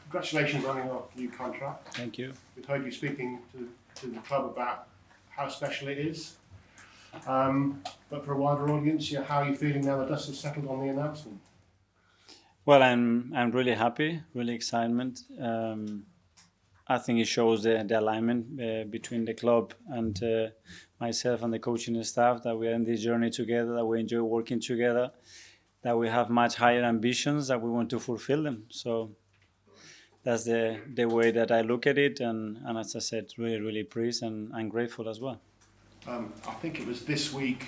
Congratulations on your new contract. Thank you. We've heard you speaking to the club about how special it is. But for a wider audience, how are you feeling now the dust has settled on the announcement? Well, I'm really happy, really excitement. I think it shows the alignment between the club and myself and the coaching staff, that we are in this journey together, that we enjoy working together, that we have much higher ambitions, that we want to fulfill them. So that's the way that I look at it, and as I said, really pleased and grateful as well. I think it was this week,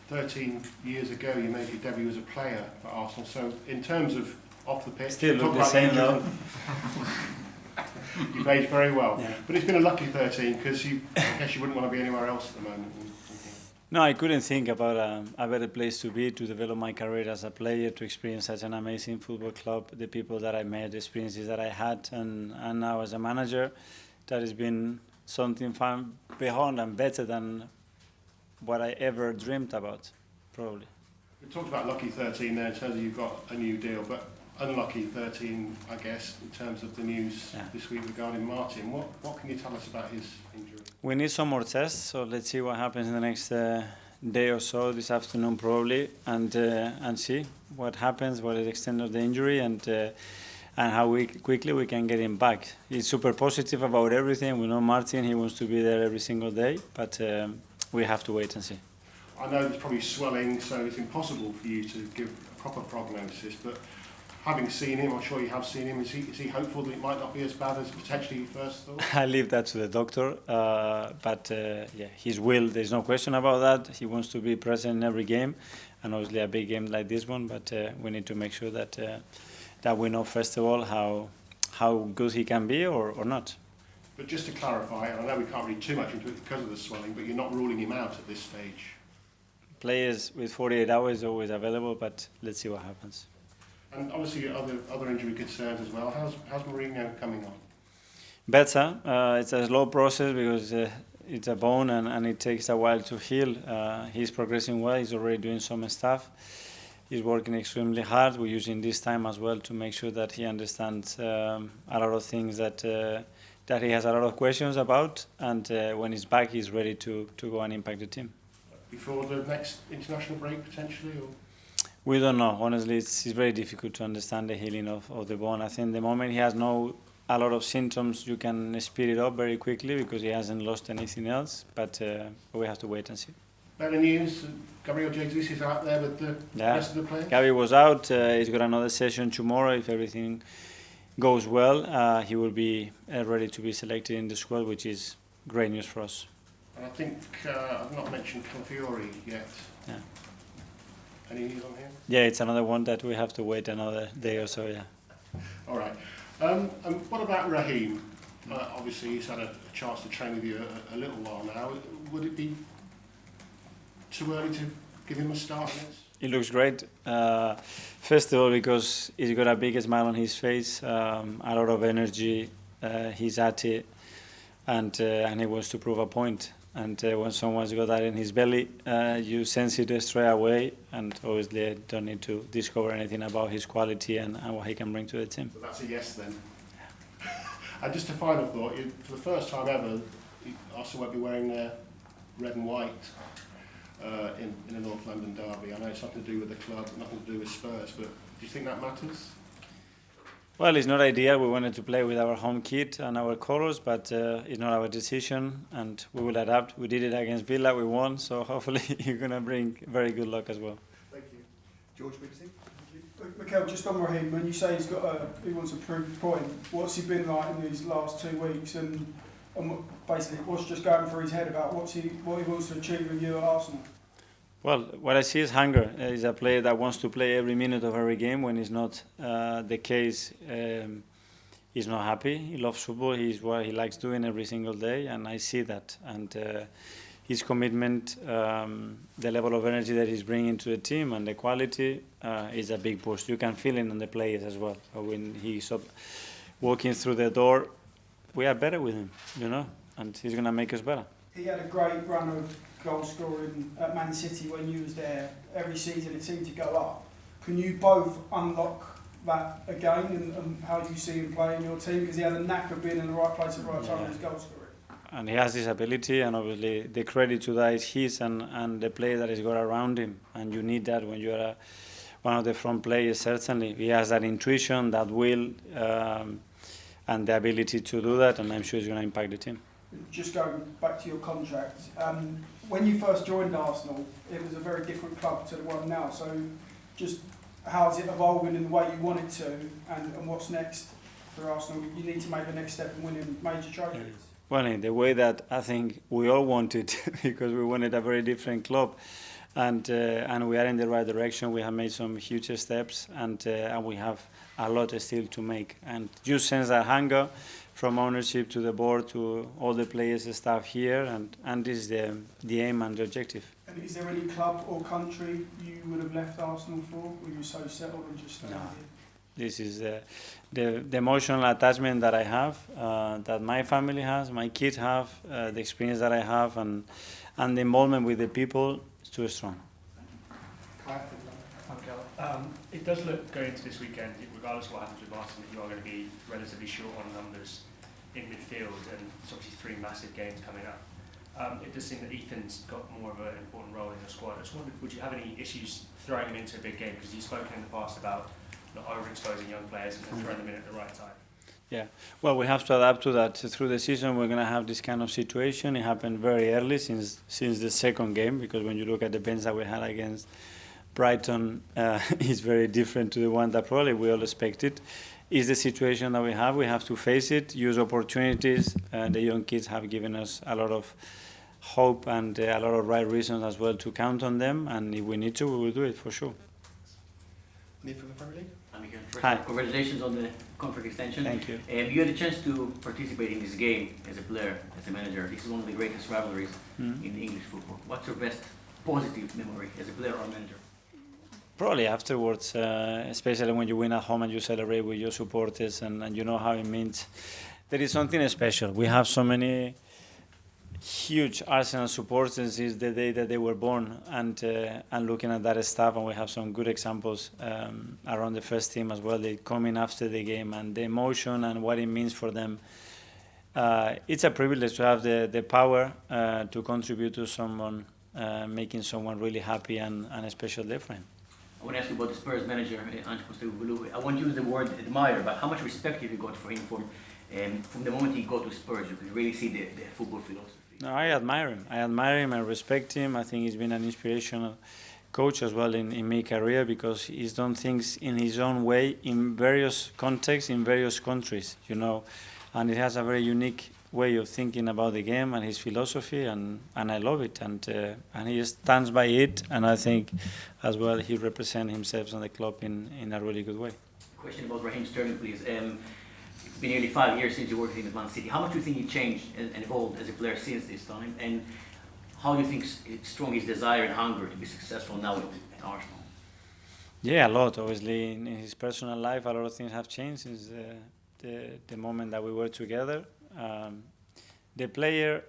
13 years ago, you made your debut as a player for Arsenal. So in terms of off the pitch, still look the same though. You've aged very well, yeah. But it's been a lucky 13 because I guess you wouldn't want to be anywhere else at the moment. No, I couldn't think about a better place to be, to develop my career as a player, to experience such an amazing football club, the people that I met, the experiences that I had, and now as a manager, that has been something far beyond and better than what I ever dreamed about, probably. We talked about lucky 13 there in terms of you've got a new deal, but unlucky 13, I guess, in terms of the news this week regarding Martin. What can you tell us about his injury? We need some more tests, so let's see what happens in the next day or so, this afternoon probably, and see what happens, what is the extent of the injury, and how quickly we can get him back. He's super positive about everything. We know Martin, he wants to be there every single day, but we have to wait and see. I know there's probably swelling, so it's impossible for you to give a proper prognosis, but having seen him, I'm sure you have seen him, is he hopeful that it might not be as bad as potentially you first thought? I leave that to the doctor, but his will, there's no question about that. He wants to be present in every game, and obviously a big game like this one, but we need to make sure that we know first of all how good he can be or not. But just to clarify, and I know we can't read too much into it because of the swelling, but you're not ruling him out at this stage? Players with 48 hours are always available, but let's see what happens. And obviously other injury concerns as well. How's Mourinho coming on? Better. It's a slow process because it's a bone and it takes a while to heal. He's progressing well. He's already doing some stuff. He's working extremely hard. We're using this time as well to make sure that he understands a lot of things that he has a lot of questions about. And when he's back, he's ready to go and impact the team. Before the next international break, potentially? Or? We don't know. Honestly, it's very difficult to understand the healing of the bone. I think the moment he has a lot of symptoms, you can speed it up very quickly because he hasn't lost anything else. But we have to wait and see. Better news, Gabriel Jesus is out there with the rest of the players? Gabi was out. He's got another session tomorrow. If everything goes well, he will be ready to be selected in the squad, which is great news for us. And I think I've not mentioned Calafiori yet. Yeah. Any news on him? Yeah, it's another one that we have to wait another day or so, yeah. All right. And what about Raheem? Obviously, he's had a chance to train with you a little while now. Would it be too early to give him a start in this? He looks great. First of all, because he's got a big smile on his face, a lot of energy. He's at it, and he wants to prove a point. And when someone's got that in his belly, you sense it straight away. And obviously, I don't need to discover anything about his quality and what he can bring to the team. So that's a yes then. And just a final thought, for the first time ever, Arsenal won't be wearing red and white in a North London derby. I know it's something to do with the club, nothing to do with Spurs, but do you think that matters? Well, it's not ideal. We wanted to play with our home kit and our colours, but it's not our decision, and we will adapt. We did it against Villa, we won, so hopefully you're going to bring very good luck as well. Thank you. George, BBC. Mikel, just on Raheem, when you say he wants to prove a point, what's he been like in these last 2 weeks, and basically what's just going through his head about what he wants to achieve with you at Arsenal? Well, what I see is hunger. He's a player that wants to play every minute of every game. When it's not the case, he's not happy. He loves football. He's what he likes doing every single day, and I see that. And his commitment, the level of energy that he's bringing to the team, and the quality is a big boost. You can feel it on the players as well. When he's walking through the door, we are better with him, and he's going to make us better. He had a great run of goal scoring at Man City when you was there. Every season it seemed to go up. Can you both unlock that again, and how do you see him play in your team? Because he had a knack of being in the right place at the right time in his goal scoring. And he has this ability, and obviously the credit to that is his and the play that he's got around him. And you need that when you're one of the front players, certainly. He has that intuition, that will, and the ability to do that, and I'm sure he's going to impact the team. Just going back to your contract, when you first joined Arsenal, it was a very different club to the one now. So just how is it evolving in the way you want it to, and what's next for Arsenal? You need to make the next step in winning major trophies. Well, in the way that I think we all wanted, because we wanted a very different club, and we are in the right direction. We have made some huge steps, and we have a lot still to make. And you sense that hunger from ownership to the board to all the players and staff here, and this is the aim and the objective. And is there any club or country you would have left Arsenal for? Were you so settled and just staying here? This is the emotional attachment that I have, that my family has, my kids have, the experience that I have, and the involvement with the people is too strong. It does look, going into this weekend, regardless of what happens with Arsenal, that you are going to be relatively short on numbers in midfield, and it's obviously 3 massive games coming up. It does seem that Ethan's got more of an important role in the squad. I just wondered, would you have any issues throwing him into a big game? Because you've spoken in the past about not overexposing young players and throwing them in at the right time. Yeah, well, we have to adapt to that. Through the season, we're going to have this kind of situation. It happened very early since the second game, because when you look at the bench that we had against Brighton, it's very different to the one that probably we all expected. Is the situation that we have. We have to face it, use opportunities. The young kids have given us a lot of hope and a lot of right reasons as well to count on them. And if we need to, we will do it for sure. Need from the Premier League? Hi. Congratulations on the contract extension. Thank you. You had a chance to participate in this game as a player, as a manager. This is one of the greatest rivalries in English football. What's your best positive memory as a player or manager? Probably afterwards, especially when you win at home and you celebrate with your supporters, and you know how it means. There is something special. We have so many huge Arsenal supporters since the day that they were born, and looking at that stuff, and we have some good examples around the first team as well. They come in after the game, and the emotion and what it means for them. It's a privilege to have the power to contribute to someone, making someone really happy and a special day for him. I want to ask you about the Spurs manager, Ange Postecoglou. I won't use the word admire, but how much respect have you got for him from the moment he got to Spurs? You could really see the football philosophy. No, I admire him. I respect him. I think he's been an inspirational coach as well in my career, because he's done things in his own way in various contexts, in various countries, you know. And he has a very unique way of thinking about the game and his philosophy, and I love it. And he stands by it, and I think as well he represents himself and the club in a really good way. Question about Raheem Sterling, please. It's been nearly 5 years since you worked in Man City. How much do you think he changed and evolved as a player since this time? And how do you think strong his desire and hunger to be successful now at Arsenal? Yeah, a lot. Obviously, in his personal life, a lot of things have changed since the moment that we were together. The player,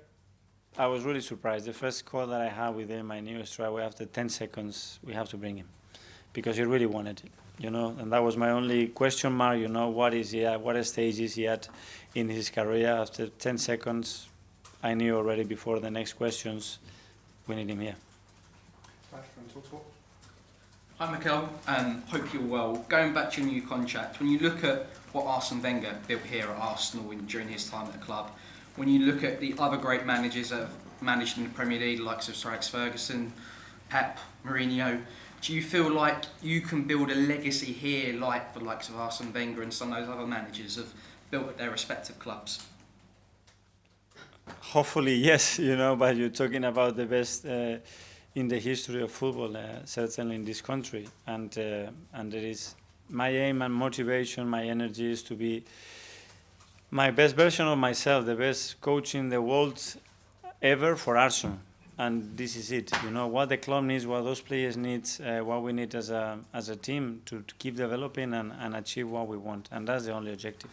I was really surprised. The first call that I had with him, I knew straight away after 10 seconds, we have to bring him, because he really wanted it, you know. And that was my only question mark, you know, what is he at, what stage is he at in his career. After 10 seconds, I knew already before the next questions, we need him here. Hi Mikel, hope you're well. Going back to your new contract, when you look at what Arsene Wenger built here at Arsenal during his time at the club, when you look at the other great managers that have managed in the Premier League, like Sir Alex Ferguson, Pep, Mourinho, do you feel like you can build a legacy here like the likes of Arsene Wenger and some of those other managers have built at their respective clubs? Hopefully, yes, you know, but you're talking about the best in the history of football, certainly in this country. And there is my aim and motivation, my energy is to be my best version of myself, the best coach in the world ever for Arsenal. And this is it, you know, what the club needs, what those players need, what we need as a team to keep developing and achieve what we want. And that's the only objective.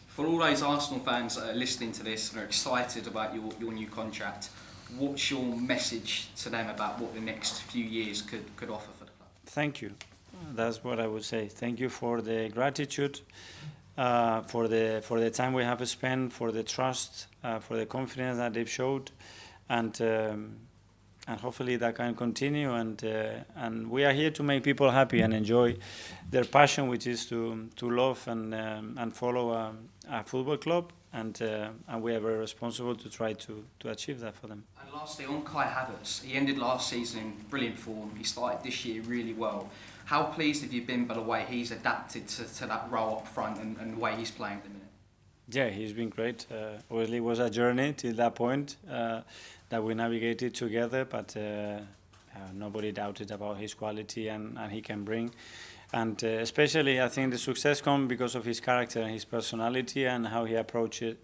For all those Arsenal fans that are listening to this and are excited about your new contract, what's your message to them about what the next few years could offer for the club? Thank you. That's what I would say. Thank you for the gratitude, for the time we have spent, for the trust, for the confidence that they've showed, and hopefully that can continue. And we are here to make people happy and enjoy their passion, which is to love and follow a football club. And we are very responsible to try to achieve that for them. And lastly, on Kai Havertz, he ended last season in brilliant form. He started this year really well. How pleased have you been by the way he's adapted to that role up front and the way he's playing at the minute? Yeah, he's been great. Obviously, it was a journey till that point that we navigated together, but nobody doubted about his quality and he can bring. And especially, I think the success comes because of his character and his personality and how he approaches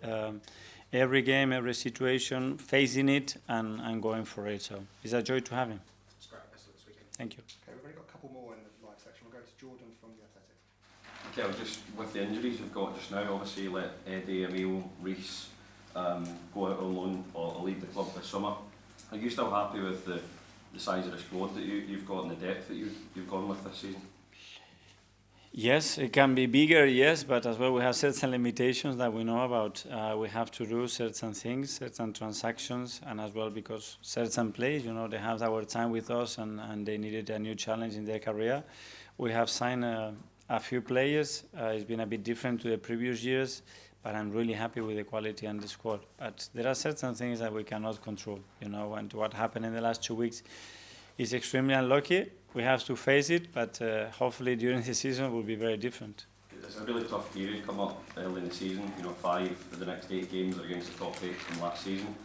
every game, every situation, facing it and going for it. So it's a joy to have him. It's great. Best of luck this weekend. Thank you. Okay, we've only got a couple more in the live section. We'll go to Jordan from The Athletic. Okay, just with the injuries you've got just now, obviously let Eddie, Emile, Reece go out on loan or leave the club this summer. Are you still happy with the size of the squad that you've got and the depth that you've gone with this season? Yes, it can be bigger, yes, but as well we have certain limitations that we know about. We have to do certain things, certain transactions, and as well because certain players, they have our time with us and they needed a new challenge in their career. We have signed a few players. It's been a bit different to the previous years, but I'm really happy with the quality and the squad. But there are certain things that we cannot control, and what happened in the last 2 weeks is extremely unlucky. We have to face it, but hopefully during the season will be very different. It's a really tough period come up early in the season. 5 of the next 8 games are against the top 8 from last season.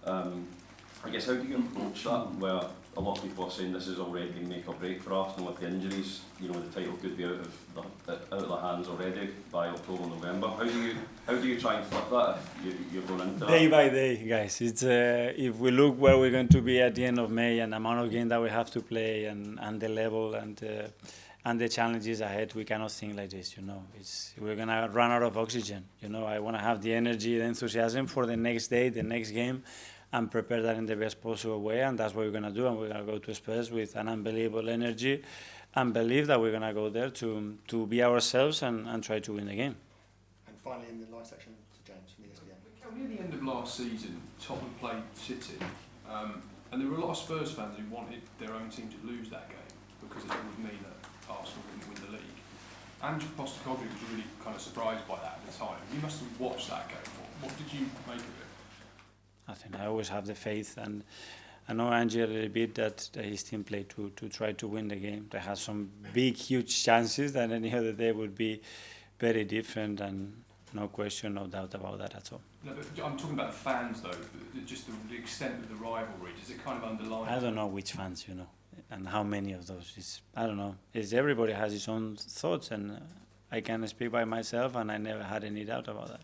I guess how do you approach that? Where a lot of people are saying this is already been make or break for Arsenal with the injuries. The title could be out of the hands already by October, November. How do you try and flip that if you're going into that? Day by day, guys. It's if we look where we're going to be at the end of May and the amount of games that we have to play and the level and the challenges ahead, we cannot think like this. We're gonna run out of oxygen. I want to have the energy, the enthusiasm for the next day, the next game, and prepare that in the best possible way, and that's what we're going to do, and we're going to go to Spurs with an unbelievable energy and believe that we're going to go there to be ourselves and try to win the game. And finally in the live section to James from ESPN. Near the end of last season, Tottenham played City, and there were a lot of Spurs fans who wanted their own team to lose that game because it would mean that Arsenal wouldn't win the league. Andrew Postecoglou was really kind of surprised by that at the time. You must have watched that game. What did you make of it? I think I always have the faith, and I know Angie a little bit that his team played to try to win the game. They had some big, huge chances that any other day would be very different, and no question, no doubt about that at all. No, but I'm talking about the fans, though, just the extent of the rivalry. Does it kind of underline? I don't know which fans, and how many of those. I don't know. Everybody has his own thoughts, and I can speak by myself, and I never had any doubt about that.